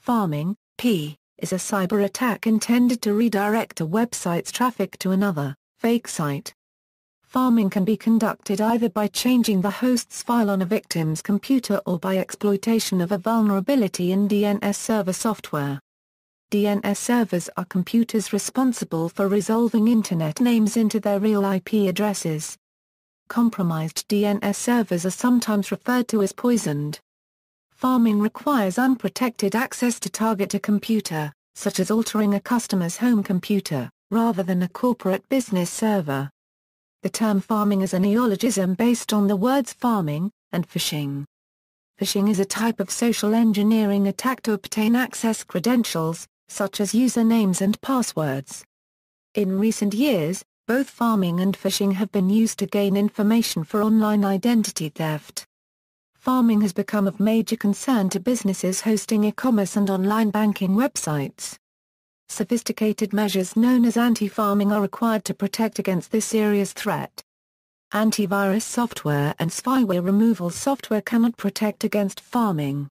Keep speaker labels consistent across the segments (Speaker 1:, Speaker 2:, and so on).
Speaker 1: Pharming, P, is a cyber attack intended to redirect a website's traffic to another, fake site. Pharming can be conducted either by changing the host's file on a victim's computer or by exploitation of a vulnerability in DNS server software. DNS servers are computers responsible for resolving Internet names into their real IP addresses. Compromised DNS servers are sometimes referred to as poisoned. Pharming requires unprotected access to target a computer, such as altering a customer's home computer, rather than a corporate business server. The term pharming is a neologism based on the words farming and phishing. Phishing is a type of social engineering attack to obtain access credentials, such as usernames and passwords. In recent years, both pharming and phishing have been used to gain information for online identity theft. Pharming has become of major concern to businesses hosting e-commerce and online banking websites. Sophisticated measures known as anti-pharming are required to protect against this serious threat. Antivirus software and spyware removal software cannot protect against pharming.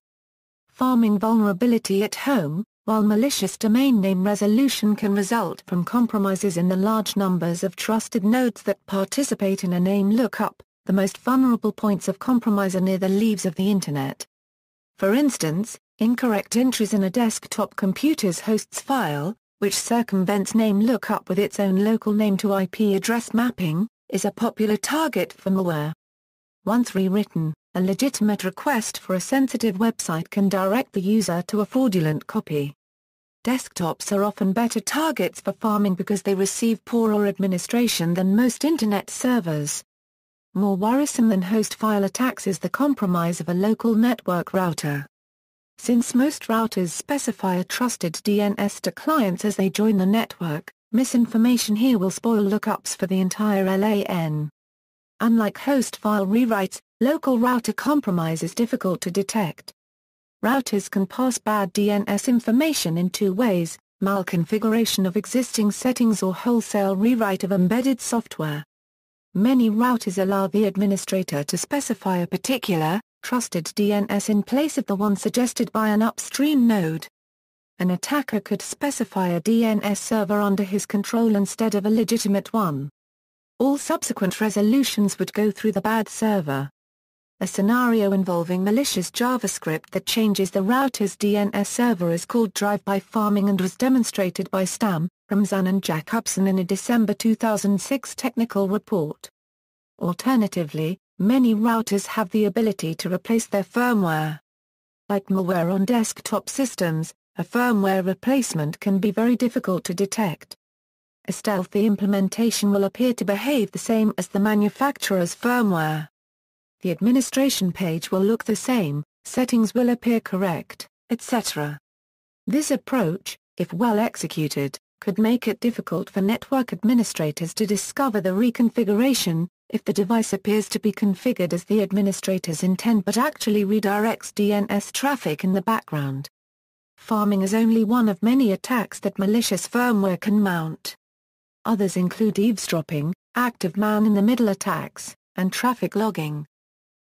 Speaker 1: Pharming vulnerability at home. While malicious domain name resolution can result from compromises in the large numbers of trusted nodes that participate in a name lookup, the most vulnerable points of compromise are near the leaves of the Internet. For instance, incorrect entries in a desktop computer's host's file, which circumvents name lookup with its own local name to IP address mapping, is a popular target for malware. Once rewritten, a legitimate request for a sensitive website can direct the user to a fraudulent copy. Desktops are often better targets for pharming because they receive poorer administration than most Internet servers. More worrisome than host file attacks is the compromise of a local network router. Since most routers specify a trusted DNS to clients as they join the network, misinformation here will spoil lookups for the entire LAN. Unlike host file rewrites, local router compromise is difficult to detect. Routers can pass bad DNS information in two ways: malconfiguration of existing settings or wholesale rewrite of embedded software. Many routers allow the administrator to specify a particular, trusted DNS in place of the one suggested by an upstream node. An attacker could specify a DNS server under his control instead of a legitimate one. All subsequent resolutions would go through the bad server. A scenario involving malicious JavaScript that changes the router's DNS server is called drive-by pharming and was demonstrated by Stam, Ramzan and Jacobson in a December 2006 technical report. Alternatively, many routers have the ability to replace their firmware. Like malware on desktop systems, a firmware replacement can be very difficult to detect. A stealthy implementation will appear to behave the same as the manufacturer's firmware. The administration page will look the same, settings will appear correct, etc. This approach, if well executed, could make it difficult for network administrators to discover the reconfiguration, if the device appears to be configured as the administrator's intent but actually redirects DNS traffic in the background. Pharming is only one of many attacks that malicious firmware can mount. Others include eavesdropping, active man-in-the-middle attacks, and traffic logging.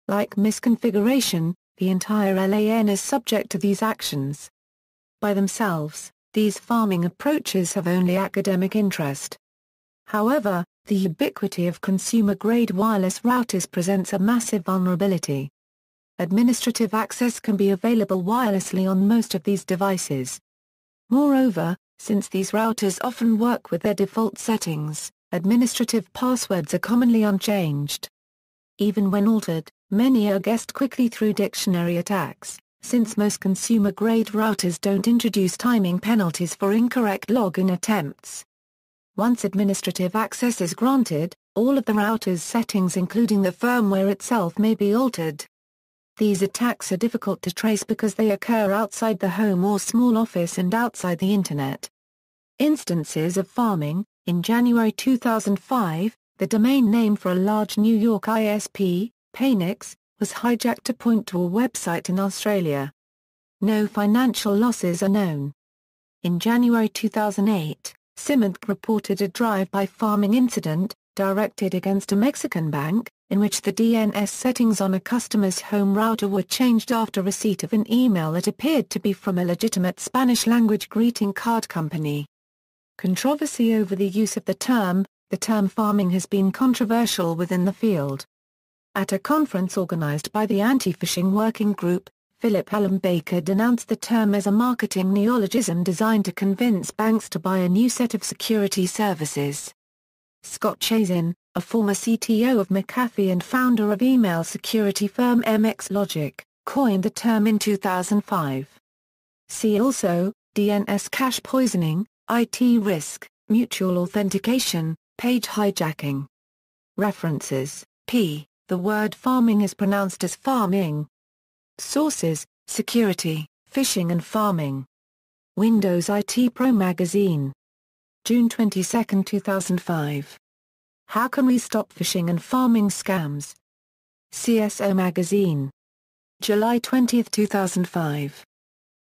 Speaker 1: Like misconfiguration, the entire LAN is subject to these actions. By themselves, these pharming approaches have only academic interest. However, the ubiquity of consumer-grade wireless routers presents a massive vulnerability. Administrative access can be available wirelessly on most of these devices. Moreover, since these routers often work with their default settings, administrative passwords are commonly unchanged. Even when altered, many are guessed quickly through dictionary attacks, since most consumer-grade routers don't introduce timing penalties for incorrect login attempts. Once administrative access is granted, all of the router's settings including the firmware itself may be altered. These attacks are difficult to trace because they occur outside the home or small office and outside the Internet. Instances of pharming: in January 2005, the domain name for a large New York ISP, Paynix, was hijacked to point to a website in Australia. No financial losses are known. In January 2008, Symantec reported a drive-by pharming incident, directed against a Mexican bank, in which the DNS settings on a customer's home router were changed after receipt of an email that appeared to be from a legitimate Spanish-language greeting card company. Controversy over the use of the term pharming has been controversial within the field. At a conference organized by the Anti-Phishing Working Group, Philip Allen Baker denounced the term as a marketing neologism designed to convince banks to buy a new set of security services. Scott Chazen, a former CTO of McAfee and founder of email security firm MX Logic, coined the term in 2005. See also, DNS cache poisoning, IT risk, mutual authentication, page hijacking. References, p. The word pharming is pronounced as farming. Sources, Security, Phishing and Pharming. Windows IT Pro Magazine. June 22, 2005. How can we stop phishing and pharming scams? CSO Magazine. July 20, 2005.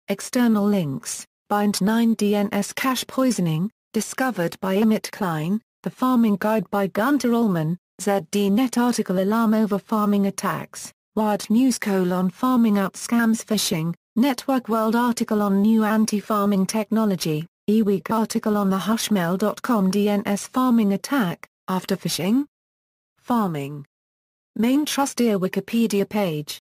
Speaker 1: External links, Bind9 DNS cache poisoning, discovered by Emmett Klein, The Pharming Guide by Gunter Ullman, ZDNet article Alarm over pharming attacks, Wired News: Pharming out scams phishing, Network World article on new anti-pharming technology, eWeek article on the Hushmail.com DNS pharming attack, after phishing? Pharming. Main Trusteer Wikipedia page.